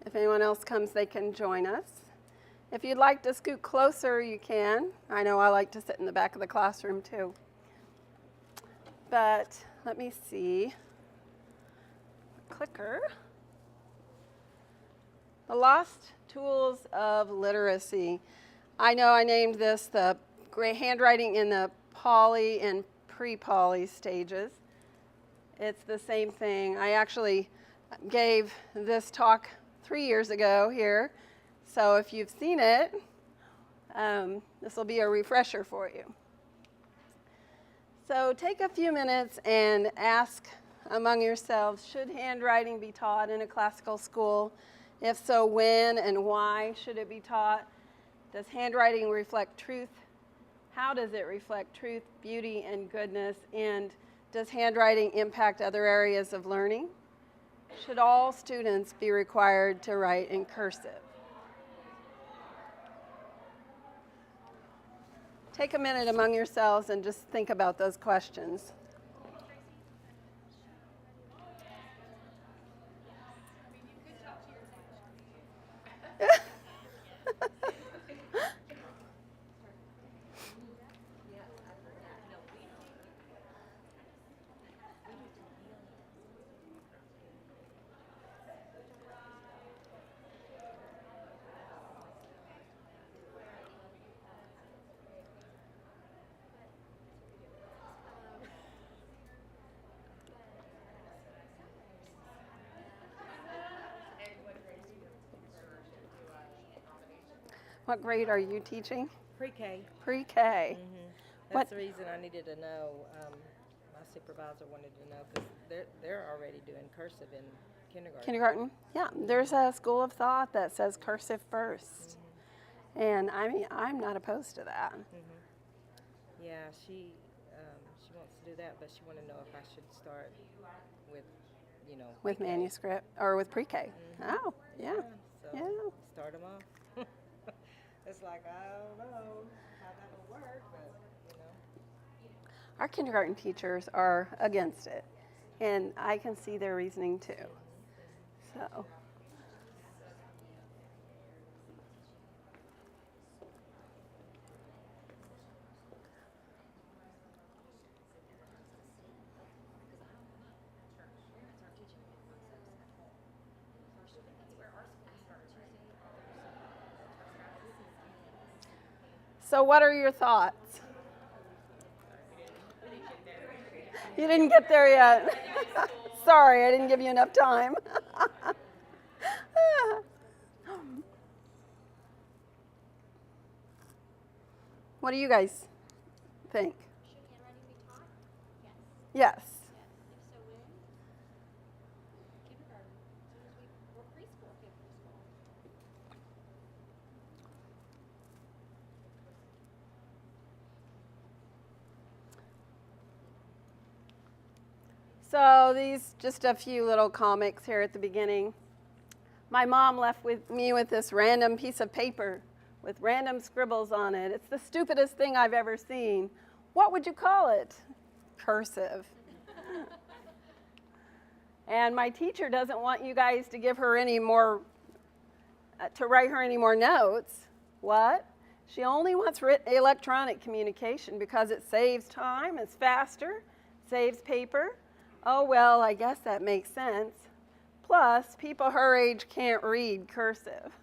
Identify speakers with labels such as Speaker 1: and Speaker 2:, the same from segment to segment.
Speaker 1: If anyone else comes, they can join us. If you'd like to scoot closer, you can. I know I like to sit in the back of the classroom too. But let me see. Clicker. The Lost Tools of Literacy. I know I named this the Great Handwriting in the Poly and Pre-Poly stages. It's the same thing. I actually gave this talk 3 years ago here. So if you've seen it, this will be a refresher for you. So take a few minutes and ask among yourselves, should handwriting be taught in a classical school? If so, when and why should it be taught? Does handwriting reflect truth? How does it reflect truth, beauty, and goodness? And does handwriting impact other areas of learning? Should all students be required to write in cursive? Take a minute among yourselves and just think about those questions. What grade are you teaching?
Speaker 2: Pre-K.
Speaker 1: Pre-K.
Speaker 2: That's the reason I needed to know. My supervisor wanted to know because they're already doing cursive in kindergarten.
Speaker 1: Kindergarten? Yeah. There's a school of thought that says cursive first. And I mean, I'm not opposed to that.
Speaker 2: Yeah, she wants to do that, but she wanted to know if I should start with,
Speaker 1: With
Speaker 2: pre-K.
Speaker 1: manuscript or with pre-K. Oh, yeah.
Speaker 2: So
Speaker 1: Yeah.
Speaker 2: start them off. It's like, I don't know how that will work, but,
Speaker 1: Our kindergarten teachers are against it. And I can see their reasoning too. So. So what are your thoughts? You didn't get there yet. Sorry, I didn't give you enough time. What do you guys think?
Speaker 3: Should handwriting be taught?
Speaker 1: Yes.
Speaker 3: Yes. If so, when? Kindergarten. As soon as or preschool, if you have preschool.
Speaker 1: So these, just a few little comics here at the beginning. My mom left me with this random piece of paper with random scribbles on it. It's the stupidest thing I've ever seen. What would you call it? Cursive. And my teacher doesn't want you guys to give her any more, to write her any more notes. What? She only wants electronic communication because it saves time, it's faster, saves paper. Oh, well, I guess that makes sense. Plus, people her age can't read cursive.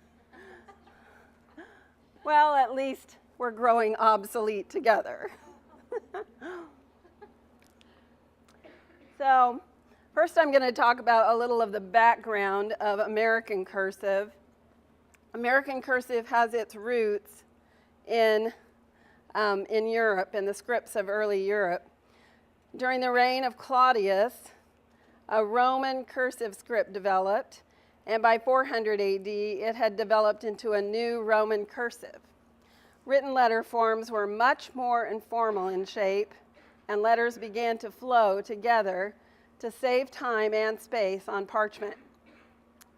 Speaker 1: Well, at least we're growing obsolete together. So, first I'm going to talk about a little of the background of American cursive. American cursive has its roots in Europe, in the scripts of early Europe. During the reign of Claudius, a Roman cursive script developed, and by 400 AD, it had developed into a new Roman cursive. Written letter forms were much more informal in shape, and letters began to flow together to save time and space on parchment.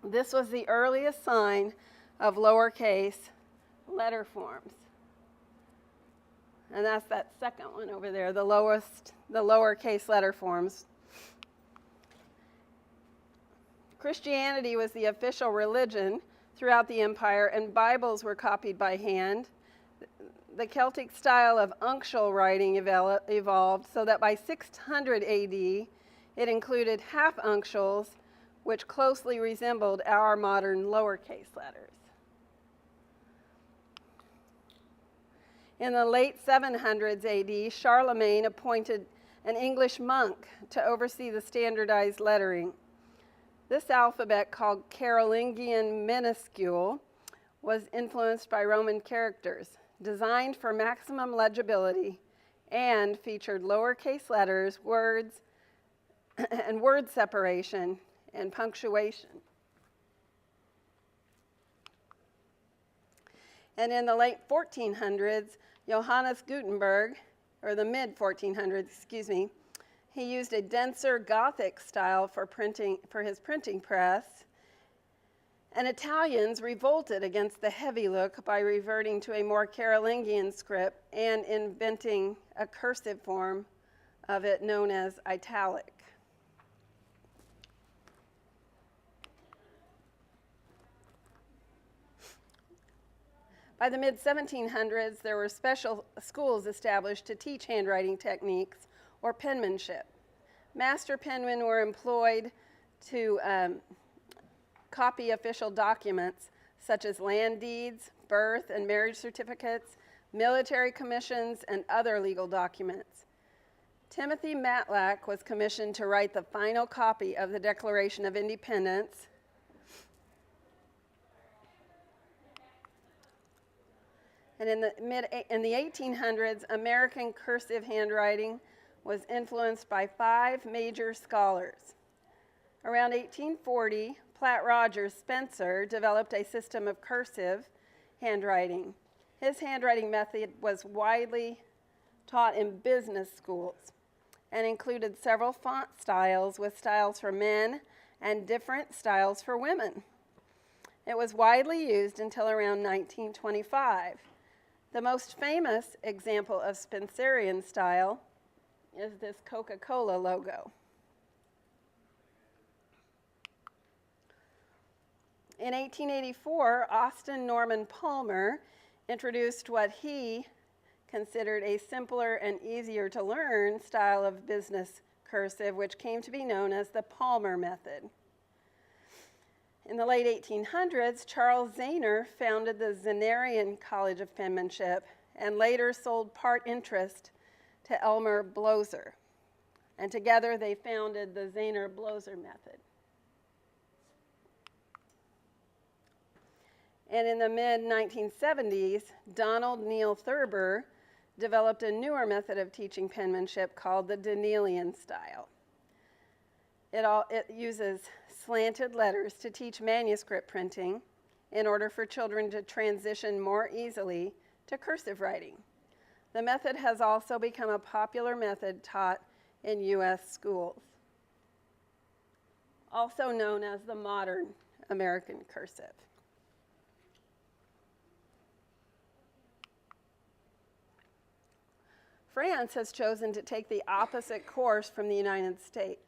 Speaker 1: This was the earliest sign of lowercase letter forms. And that's that second one over there, the lowercase letter forms. Christianity was the official religion throughout the empire, and Bibles were copied by hand. The Celtic style of uncial writing evolved so that by 600 AD, it included half uncials, which closely resembled our modern lowercase letters. In the late 700s AD, Charlemagne appointed an English monk to oversee the standardized lettering. This alphabet, called Carolingian minuscule, was influenced by Roman characters, designed for maximum legibility, and featured lowercase letters, words, and word separation, and punctuation. And in the late 1400s, Johannes Gutenberg, or the mid 1400s, excuse me, he used a denser Gothic style for his printing press, and Italians revolted against the heavy look by reverting to a more Carolingian script and inventing a cursive form of it known as italic. By the mid-1700s, there were special schools established to teach handwriting techniques or penmanship. Master penmen were employed to copy official documents such as land deeds, birth and marriage certificates, military commissions, and other legal documents. Timothy Matlack was commissioned to write the final copy of the Declaration of Independence. And in the 1800s, American cursive handwriting was influenced by 5 major scholars. Around 1840, Platt Rogers Spencer developed a system of cursive handwriting. His handwriting method was widely taught in business schools and included several font styles, with styles for men and different styles for women. It was widely used until around 1925. The most famous example of Spencerian style is this Coca-Cola logo. In 1884, Austin Norman Palmer introduced what he considered a simpler and easier to learn style of business cursive, which came to be known as the Palmer method. In the late 1800s, Charles Zahner founded the Zahnerian College of Penmanship and later sold part interest to Elmer Bloser. And together they founded the Zahner-Bloser method. And in the mid-1970s, Donald Neil Thurber developed a newer method of teaching penmanship called the Danielian style. It uses slanted letters to teach manuscript printing in order for children to transition more easily to cursive writing. The method has also become a popular method taught in U.S. schools, also known as the modern American cursive. France has chosen to take the opposite course from the United States.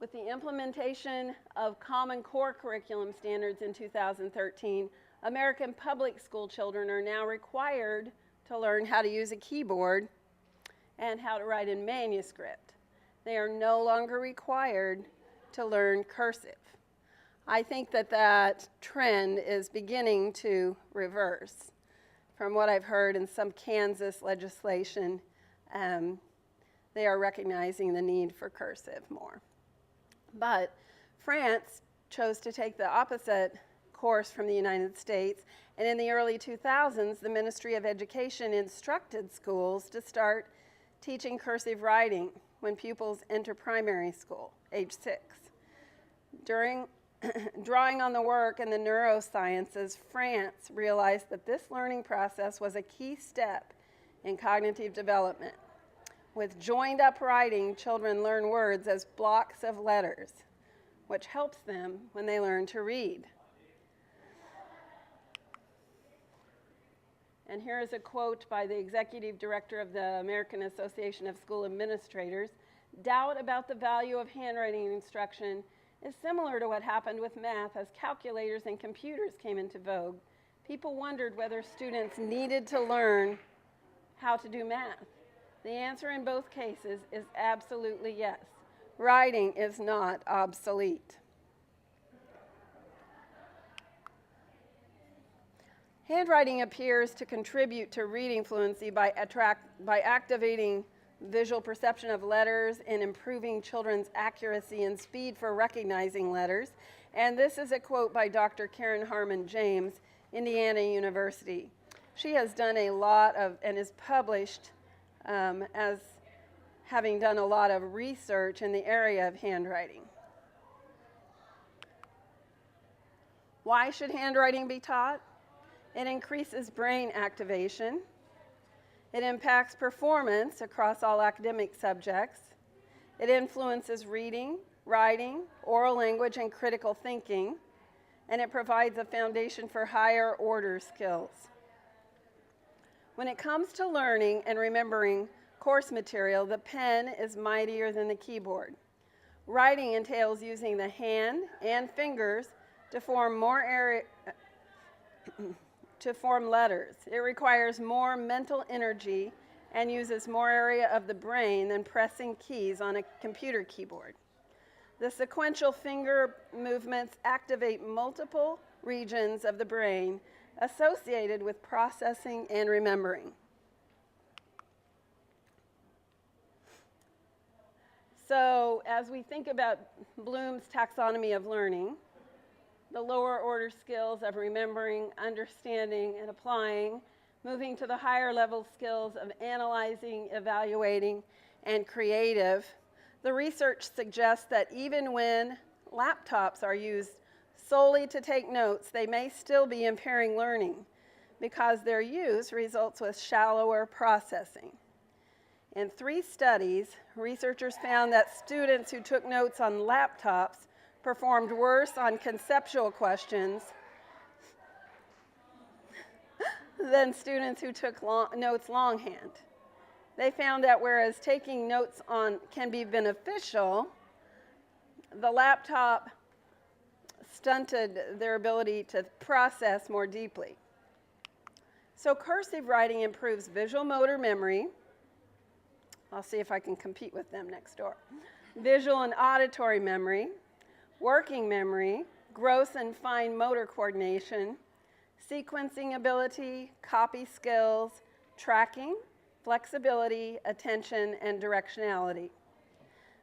Speaker 1: With the implementation of Common Core curriculum standards in 2013, American public school children are now required to learn how to use a keyboard and how to write in manuscript. They are no longer required to learn cursive. I think that trend is beginning to reverse. From what I've heard in some Kansas legislation, they are recognizing the need for cursive more. But France chose to take the opposite course from the United States, and in the early 2000s, the Ministry of Education instructed schools to start teaching cursive writing when pupils enter primary school, age 6. Drawing on the work in the neurosciences, France realized that this learning process was a key step in cognitive development. With joined-up writing, children learn words as blocks of letters, which helps them when they learn to read. And here is a quote by the executive director of the American Association of School Administrators, Doubt about the value of handwriting instruction is similar to what happened with math as calculators and computers came into vogue. People wondered whether students needed to learn how to do math. The answer in both cases is absolutely yes. Writing is not obsolete. Handwriting appears to contribute to reading fluency by activating visual perception of letters and improving children's accuracy and speed for recognizing letters. And this is a quote by Dr. Karen Harmon James, Indiana University. She has done a lot of, and is published as having done a lot of research in the area of handwriting. Why should handwriting be taught? It increases brain activation. It impacts performance across all academic subjects. It influences reading, writing, oral language, and critical thinking. And it provides a foundation for higher order skills. When it comes to learning and remembering course material, the pen is mightier than the keyboard. Writing entails using the hand and fingers to form letters. It requires more mental energy and uses more area of the brain than pressing keys on a computer keyboard. The sequential finger movements activate multiple regions of the brain associated with processing and remembering. So, as we think about Bloom's taxonomy of learning, the lower order skills of remembering, understanding, and applying, moving to the higher level skills of analyzing, evaluating, and creative. The research suggests that even when laptops are used solely to take notes, they may still be impairing learning because their use results with shallower processing. In 3 studies, researchers found that students who took notes on laptops performed worse on conceptual questions than students who took notes longhand. They found that whereas taking notes can be beneficial, the laptop stunted their ability to process more deeply. So cursive writing improves visual motor memory. I'll see if I can compete with them next door. Visual and auditory memory, working memory, gross and fine motor coordination, sequencing ability, copy skills, tracking, flexibility, attention, and directionality.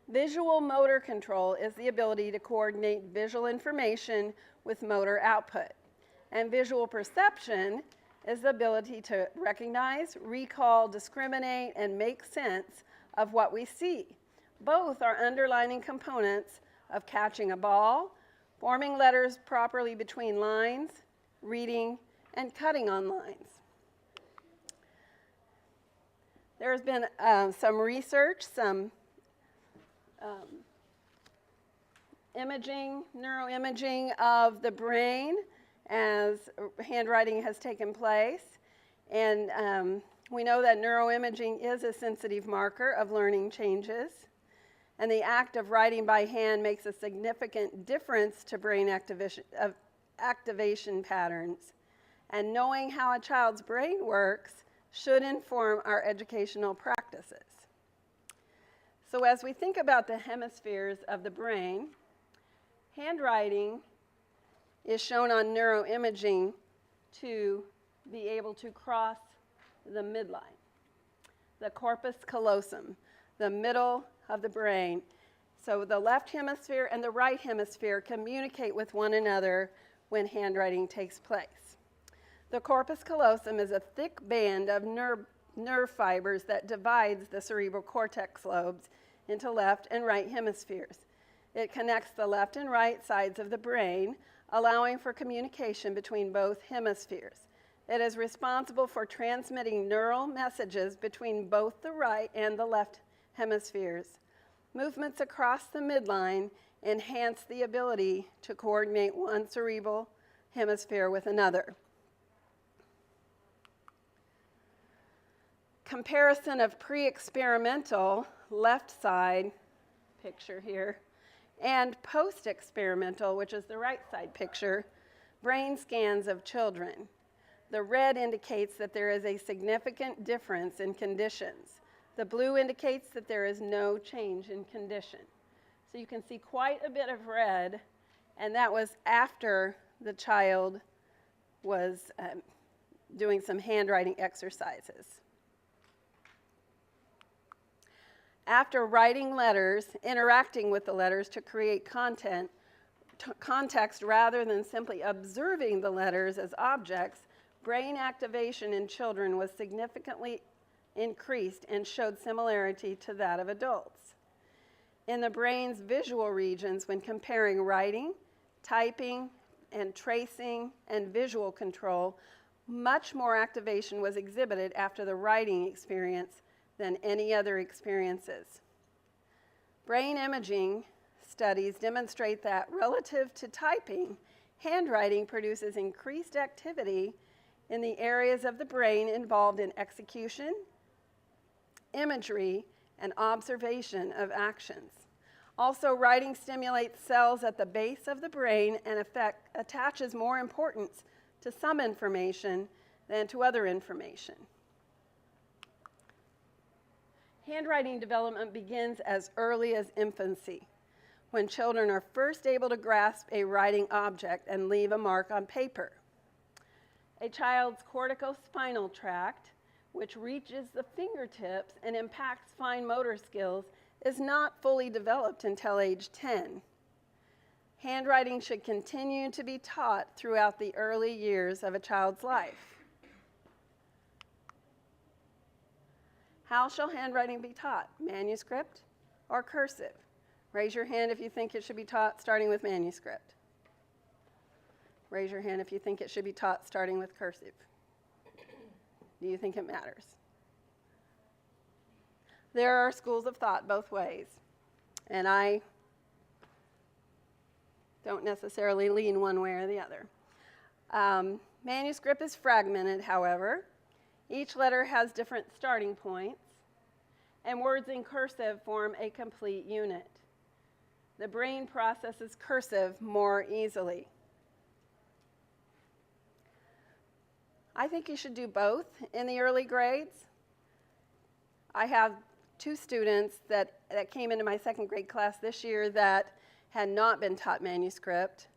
Speaker 1: Visual motor control is the ability to coordinate visual information with motor output. And visual perception is the ability to recognize, recall, discriminate, and make sense of what we see. Both are underlining components of catching a ball, forming letters properly between lines, reading, and cutting on lines. There's been some research, some neuroimaging of the brain as handwriting has taken place. And we know that neuroimaging is a sensitive marker of learning changes. And the act of writing by hand makes a significant difference to brain activation patterns. And knowing how a child's brain works should inform our educational practices. So as we think about the hemispheres of the brain, handwriting is shown on neuroimaging to be able to cross the midline, the corpus callosum, the middle of the brain. So the left hemisphere and the right hemisphere communicate with one another when handwriting takes place. The corpus callosum is a thick band of nerve fibers that divides the cerebral cortex lobes into left and right hemispheres. It connects the left and right sides of the brain, allowing for communication between both hemispheres. It is responsible for transmitting neural messages between both the right and the left hemispheres. Movements across the midline enhance the ability to coordinate one cerebral hemisphere with another. Comparison of pre-experimental left side picture here, and post-experimental, which is the right side picture, brain scans of children. The red indicates that there is a significant difference in conditions. The blue indicates that there is no change in condition. So you can see quite a bit of red, and that was after the child was doing some handwriting exercises. After writing letters, interacting with the letters to create context rather than simply observing the letters as objects, brain activation in children was significantly increased and showed similarity to that of adults. In the brain's visual regions, when comparing writing, typing, and tracing and visual control, much more activation was exhibited after the writing experience than any other experiences. Brain imaging studies demonstrate that relative to typing, handwriting produces increased activity in the areas of the brain involved in execution, imagery, and observation of actions. Also, writing stimulates cells at the base of the brain and attaches more importance to some information than to other information. Handwriting development begins as early as infancy, when children are first able to grasp a writing object and leave a mark on paper. A child's corticospinal tract, which reaches the fingertips and impacts fine motor skills, is not fully developed until age 10. Handwriting should continue to be taught throughout the early years of a child's life. How shall handwriting be taught? Manuscript or cursive? Raise your hand if you think it should be taught starting with manuscript. Raise your hand if you think it should be taught starting with cursive. Do you think it matters? There are schools of thought both ways, and I don't necessarily lean one way or the other. Manuscript is fragmented, however. Each letter has different starting points, and words in cursive form a complete unit. The brain processes cursive more easily. I think you should do both in the early grades. I have 2 students that came into my second grade class this year that had not been taught manuscript,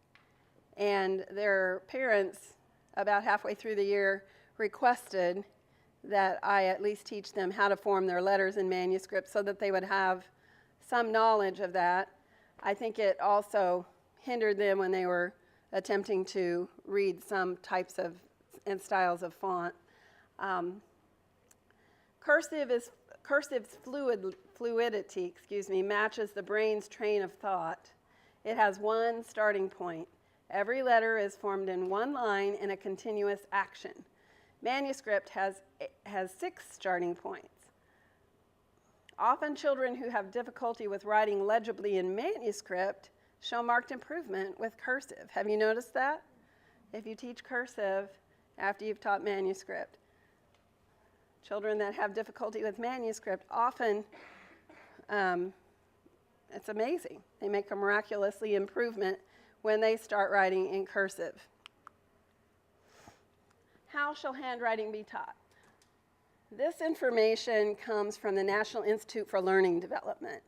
Speaker 1: and their parents, about halfway through the year, requested that I at least teach them how to form their letters in manuscript so that they would have some knowledge of that. I think it also hindered them when they were attempting to read some types of and styles of font. Cursive's fluidity, matches the brain's train of thought. It has one starting point. Every letter is formed in one line in a continuous action. Manuscript has 6 starting points. Often children who have difficulty with writing legibly in manuscript show marked improvement with cursive. Have you noticed that? If you teach cursive after you've taught manuscript, children that have difficulty with manuscript often, it's amazing. They make a miraculously improvement when they start writing in cursive. How shall handwriting be taught? This information comes from the National Institute for Learning Development.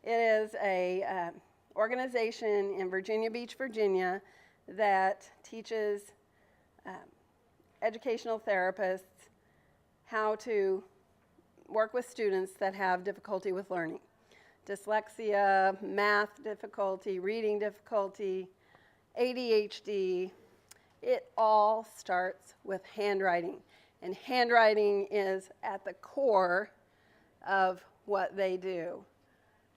Speaker 1: It is an organization in Virginia Beach, Virginia, that teaches educational therapists how to work with students that have difficulty with learning. Dyslexia, math difficulty, reading difficulty, ADHD. It all starts with handwriting, and handwriting is at the core of what they do.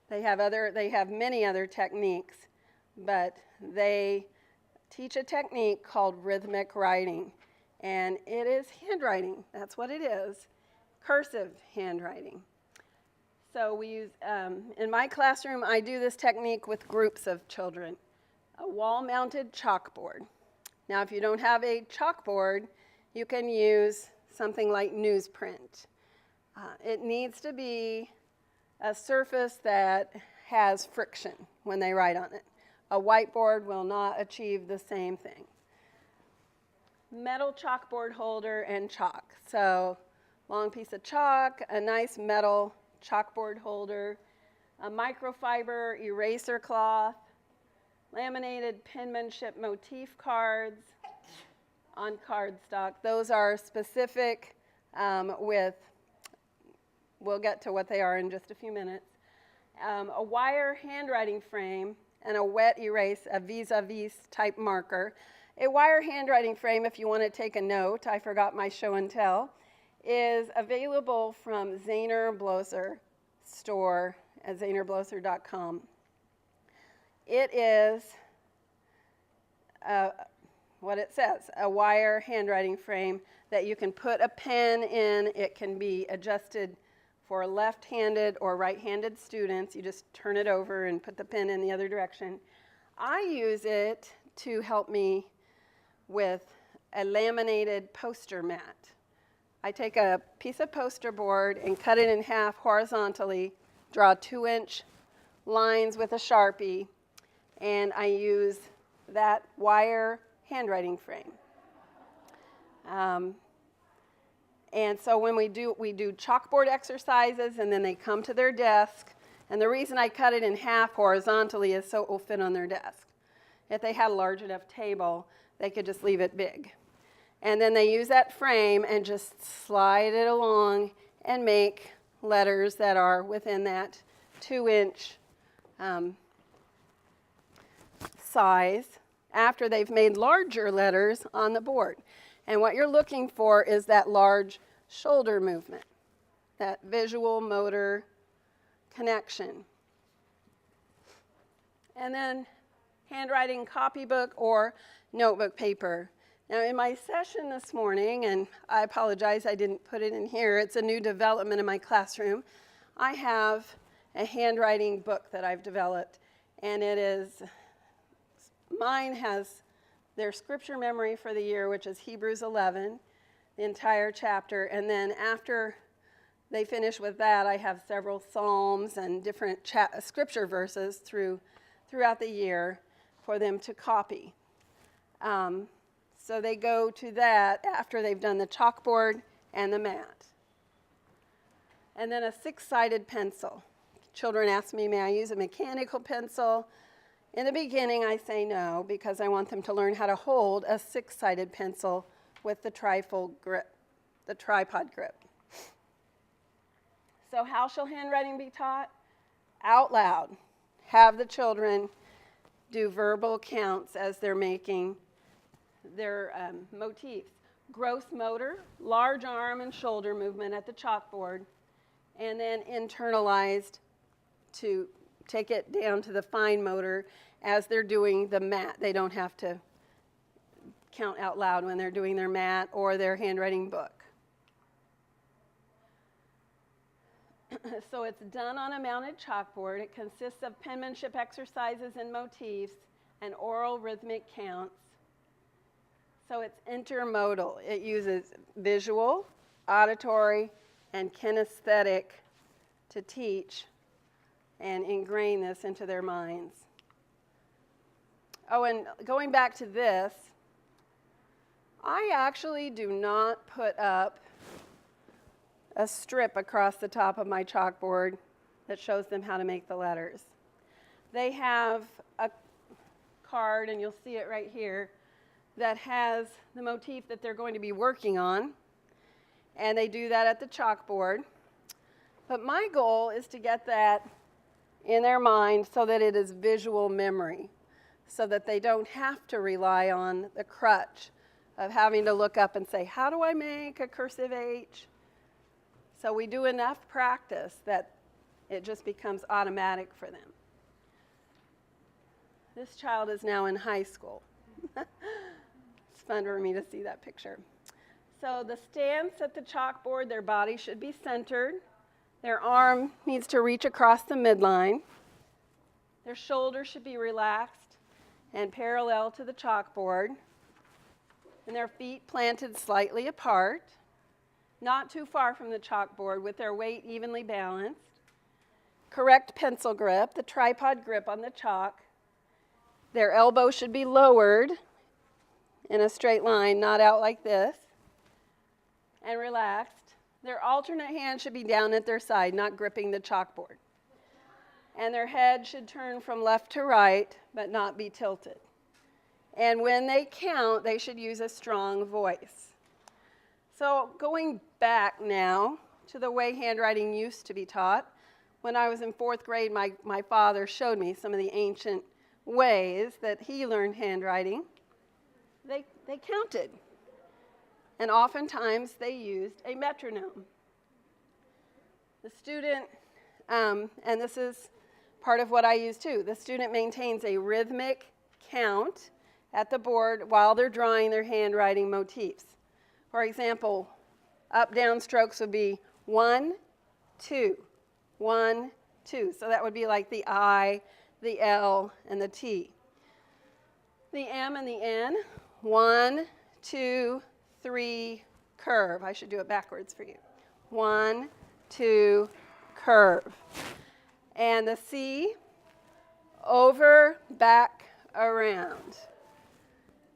Speaker 1: They have many other techniques, but they teach a technique called rhythmic writing, and it is handwriting. That's what it is, cursive handwriting. So we use, in my classroom, I do this technique with groups of children, a wall-mounted chalkboard. Now, if you don't have a chalkboard, you can use something like newsprint. It needs to be a surface that has friction when they write on it. A whiteboard will not achieve the same thing. Metal chalkboard holder and chalk. So long piece of chalk, a nice metal chalkboard holder, a microfiber eraser cloth, laminated penmanship motif cards on cardstock. Those are specific we'll get to what they are in just a few minutes. A wire handwriting frame and a wet erase, a vis-a-vis type marker. A wire handwriting frame, if you want to take a note, I forgot my show and tell, is available from Zahner Blosser store at zahnerblosser.com. It is what it says, a wire handwriting frame that you can put a pen in. It can be adjusted for left-handed or right-handed students. You just turn it over and put the pen in the other direction. I use it to help me with a laminated poster mat. I take a piece of poster board and cut it in half horizontally, draw 2-inch lines with a Sharpie, and I use that wire handwriting frame. And so when we do chalkboard exercises, and then they come to their desk, and the reason I cut it in half horizontally is so it will fit on their desk. If they had a large enough table, they could just leave it big. And then they use that frame and just slide it along and make letters that are within that 2-inch size after they've made larger letters on the board. And what you're looking for is that large shoulder movement, that visual motor connection. And then handwriting copybook or notebook paper. Now in my session this morning, and I apologize I didn't put it in here, it's a new development in my classroom. I have a handwriting book that I've developed, and mine has their scripture memory for the year, which is Hebrews 11, the entire chapter, and then after they finish with that, I have several psalms and different scripture verses throughout the year for them to copy. So they go to that after they've done the chalkboard and the mat. And then a 6-sided pencil. Children ask me, may I use a mechanical pencil? In the beginning, I say no, because I want them to learn how to hold a 6-sided pencil with the trifold grip, the tripod grip. So how shall handwriting be taught? Out loud. Have the children do verbal counts as they're making their motifs. Gross motor, large arm and shoulder movement at the chalkboard, and then internalized to take it down to the fine motor as they're doing the mat. They don't have to count out loud when they're doing their mat or their handwriting book. So it's done on a mounted chalkboard. It consists of penmanship exercises and motifs and oral rhythmic counts. So it's intermodal. It uses visual, auditory, and kinesthetic to teach and ingrain this into their minds. Oh, and going back to this, I actually do not put up a strip across the top of my chalkboard that shows them how to make the letters. They have a card, and you'll see it right here, that has the motif that they're going to be working on, and they do that at the chalkboard. But my goal is to get that in their mind so that it is visual memory, so that they don't have to rely on the crutch of having to look up and say, how do I make a cursive H? So we do enough practice that it just becomes automatic for them. This child is now in high school. It's fun for me to see that picture. So the stance at the chalkboard, their body should be centered. Their arm needs to reach across the midline. Their shoulder should be relaxed and parallel to the chalkboard. And their feet planted slightly apart, not too far from the chalkboard, with their weight evenly balanced. correct pencil grip, the tripod grip on the chalk. Their elbow should be lowered in a straight line, not out like this, and relaxed. Their alternate hand should be down at their side, not gripping the chalkboard. And their head should turn from left to right, but not be tilted. And when they count, they should use a strong voice. So going back now to the way handwriting used to be taught, when I was in 4th grade, my father showed me some of the ancient ways that he learned handwriting. They counted. And oftentimes they used a metronome. The student, and this is part of what I use too, the student maintains a rhythmic count at the board while they're drawing their handwriting motifs. For example, up-down strokes would be 1, 2, 1, 2. So that would be like the I, the L, and the T. The M and the N, 1, 2, 3, curve. I should do it backwards for you. 1, 2, curve. And the C, over, back, around.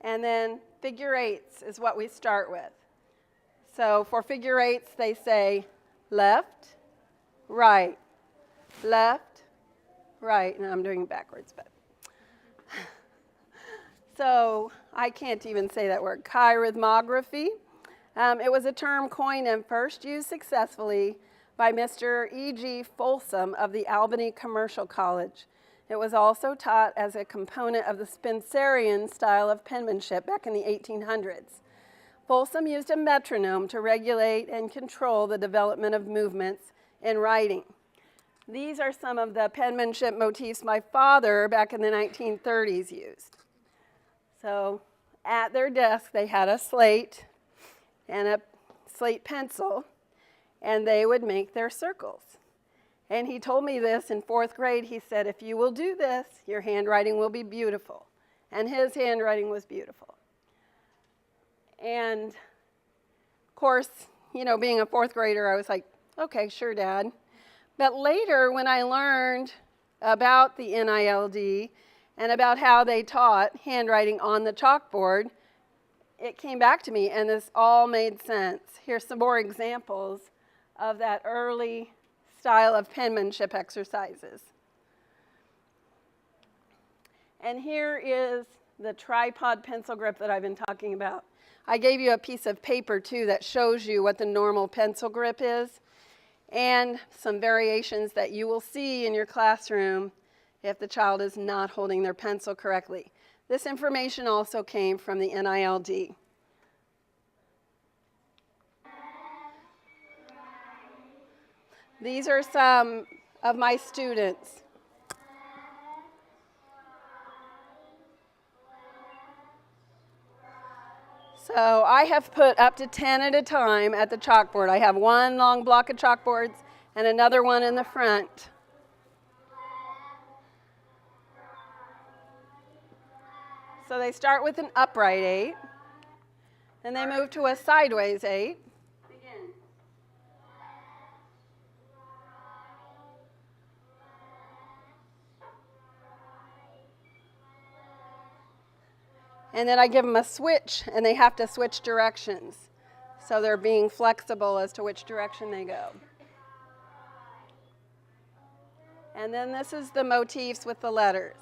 Speaker 1: And then figure eights is what we start with. So for figure eights, they say left, right, left, right. And I'm doing it backwards, but. So I can't even say that word. Chirhythmography. It was a term coined and first used successfully by Mr. E.G. Folsom of the Albany Commercial College. It was also taught as a component of the Spencerian style of penmanship back in the 1800s. Folsom used a metronome to regulate and control the development of movements in writing. These are some of the penmanship motifs my father back in the 1930s used. So at their desk, they had a slate and a slate pencil, and they would make their circles. And he told me this in 4th grade. He said, if you will do this, your handwriting will be beautiful. And his handwriting was beautiful. And of course, you know, being a 4th grader, I was like, okay, sure, Dad. But later, when I learned about the NILD and about how they taught handwriting on the chalkboard, it came back to me, and this all made sense. Here's some more examples of that early style of penmanship exercises. And here is the tripod pencil grip that I've been talking about. I gave you a piece of paper, too, that shows you what the normal pencil grip is, and some variations that you will see in your classroom if the child is not holding their pencil correctly. This information also came from the NILD. These are some of my students. So I have put up to 10 at a time at the chalkboard. I have one long block of chalkboards and another one in the front. So they start with an upright 8, then they move to a sideways 8. Begin. And then I give them a switch, and they have to switch directions. So they're being flexible as to which direction they go. And then this is the motifs with the letters.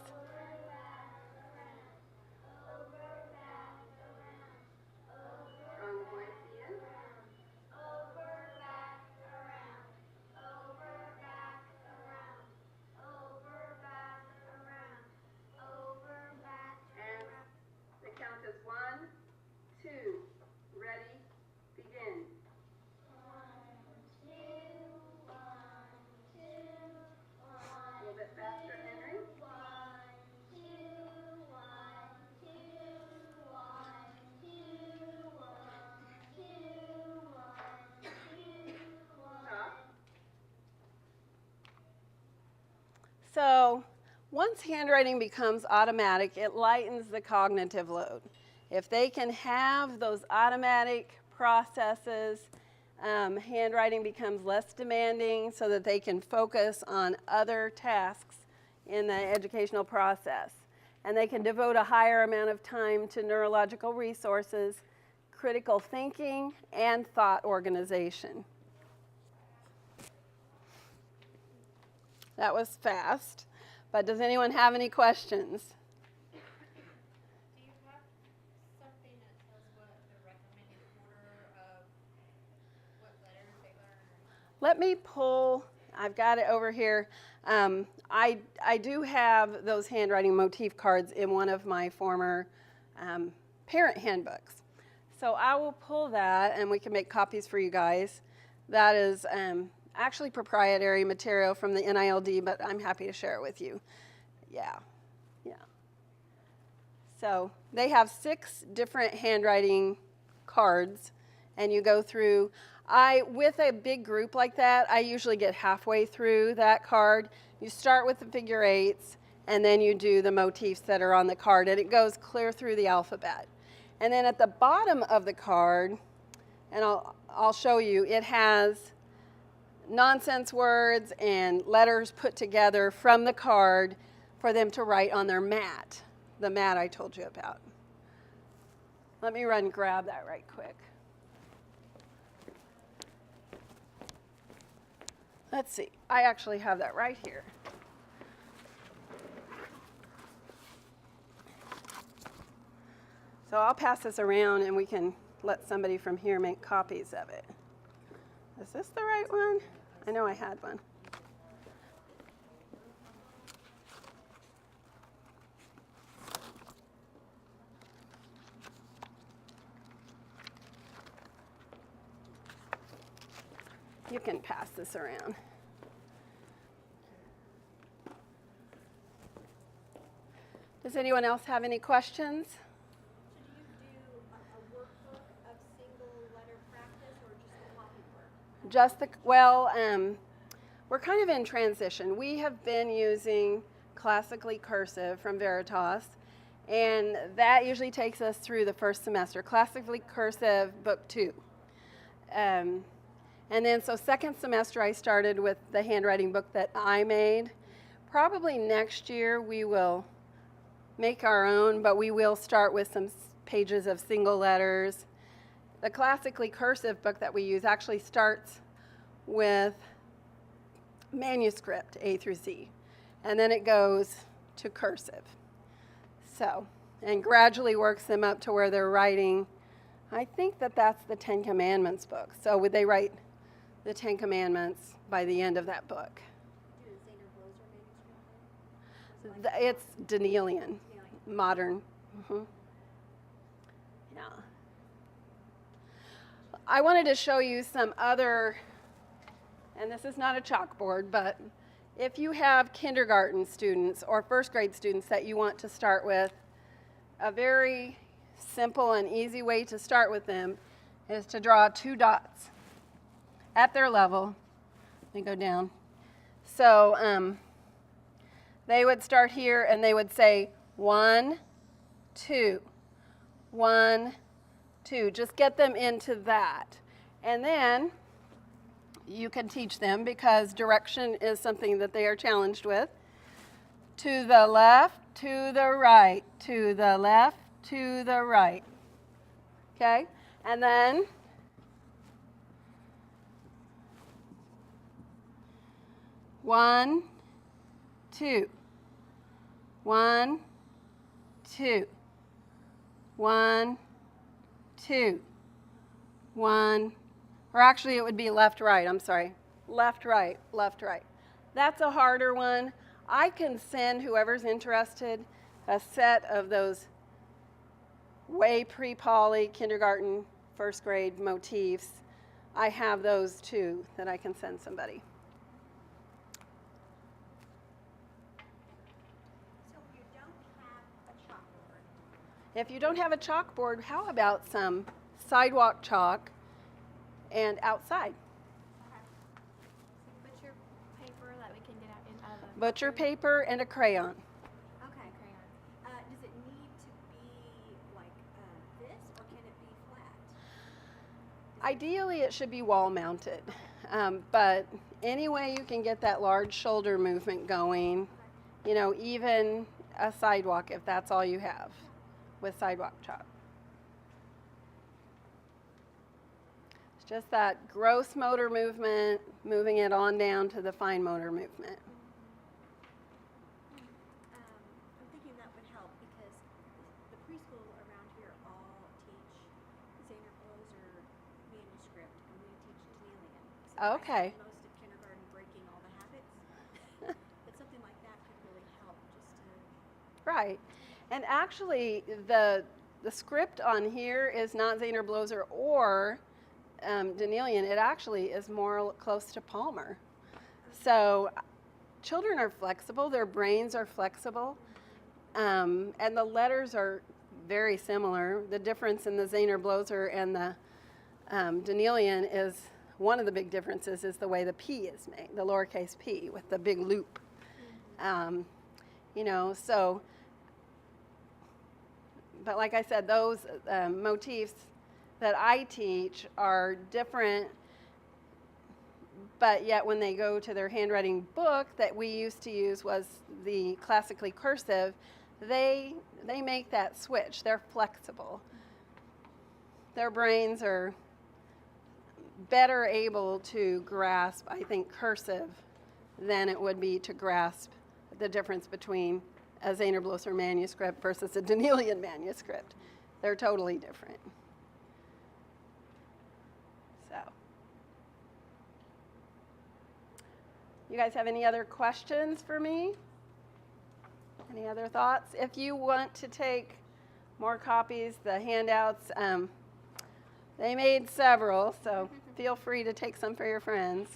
Speaker 1: So once handwriting becomes automatic, it lightens the cognitive load. If they can have those automatic processes handwriting becomes less demanding so that they can focus on other tasks in the educational process. And they can devote a higher amount of time to neurological resources, critical thinking, and thought organization. That was fast, but does anyone have any questions?
Speaker 3: Do you have something that says what the recommended order of what letters they learn?
Speaker 1: Let me pull, I've got it over here. I do have those handwriting motif cards in one of my former parent handbooks. So I will pull that and we can make copies for you guys. That is actually proprietary material from the NILD, but I'm happy to share it with you. Yeah. So they have 6 different handwriting cards, and you go through. With a big group like that, I usually get halfway through that card. You start with the figure 8s, and then you do the motifs that are on the card, and it goes clear through the alphabet. And then at the bottom of the card, and I'll show you, it has nonsense words and letters put together from the card for them to write on their mat, the mat I told you about. Let me run and grab that right quick. Let's see, I actually have that right here. So I'll pass this around and we can let somebody from here make copies of it. Is this the right one? I know I had one. You can pass this around. Does anyone else have any questions?
Speaker 3: So do you do a workbook of single letter practice or just a copy work?
Speaker 1: We're kind of in transition. We have been using classically cursive from Veritas, and that usually takes us through the first semester. Classically cursive, book 2. And then so second semester I started with the handwriting book that I made. Probably next year we will make our own, but we will start with some pages of single letters. The classically cursive book that we use actually starts with Manuscript A through Z, and then it goes to cursive. So, and gradually works them up to where they're writing. I think that's the 10 Commandments book. So would they write the 10 Commandments by the end of that book?
Speaker 3: Do the Xander manuscript?
Speaker 1: It's Danielian, modern. Yeah. I wanted to show you some other, and this is not a chalkboard, but if you have kindergarten students or first grade students that you want to start with, a very simple and easy way to start with them is to draw 2 dots at their level. Let me go down. So they would start here and they would say 1, 2, 1, 2. Just get them into that. And then you can teach them, because direction is something that they are challenged with. To the left, to the right, to the left, to the right. Okay? And then one, 2, 1, 2, 1, 2, 1, or actually it would be left, right, I'm sorry. Left, right, left, right. That's a harder one. I can send whoever's interested a set of those way pre-poly kindergarten, first grade motifs. I have those too that I can send somebody.
Speaker 3: So if you don't have a chalkboard,
Speaker 1: If you don't have a chalkboard, how about some sidewalk chalk and outside?
Speaker 4: Butcher paper that we can get out of a
Speaker 1: Butcher paper and a crayon.
Speaker 3: okay, crayon. Does it need to be like this, or can it be flat?
Speaker 1: Ideally, it should be wall mounted, but any way you can get that large shoulder movement going, you know, even a sidewalk if that's all you have with sidewalk chalk. It's just that gross motor movement, moving it on down to the fine motor movement.
Speaker 5: I'm thinking that would help because the preschool around here all teach Zaner Bloser manuscript, and we teach Danielian. So
Speaker 1: Okay.
Speaker 5: I spend most of kindergarten breaking all the habits, but something like that could really help just to.
Speaker 1: Right. And actually, the script on here is not Zaner Bloser or Danielian. It actually is more close to Palmer. So children are flexible. Their brains are flexible. And the letters are very similar. The difference in the Zaner Bloser and the Danielian is, one of the big differences is the way the P is made, the lowercase p with the big loop. You know, so, but like I said, those motifs that I teach are different, but yet when they go to their handwriting book that we used to use was the classically cursive, they make that switch. They're flexible. Their brains are better able to grasp, I think, cursive than it would be to grasp the difference between a Zaner Bloser manuscript versus a Danielian manuscript. They're totally different. So, you guys have any other questions for me? Any other thoughts? If you want to take more copies, the handouts, they made several, so feel free to take some for your friends.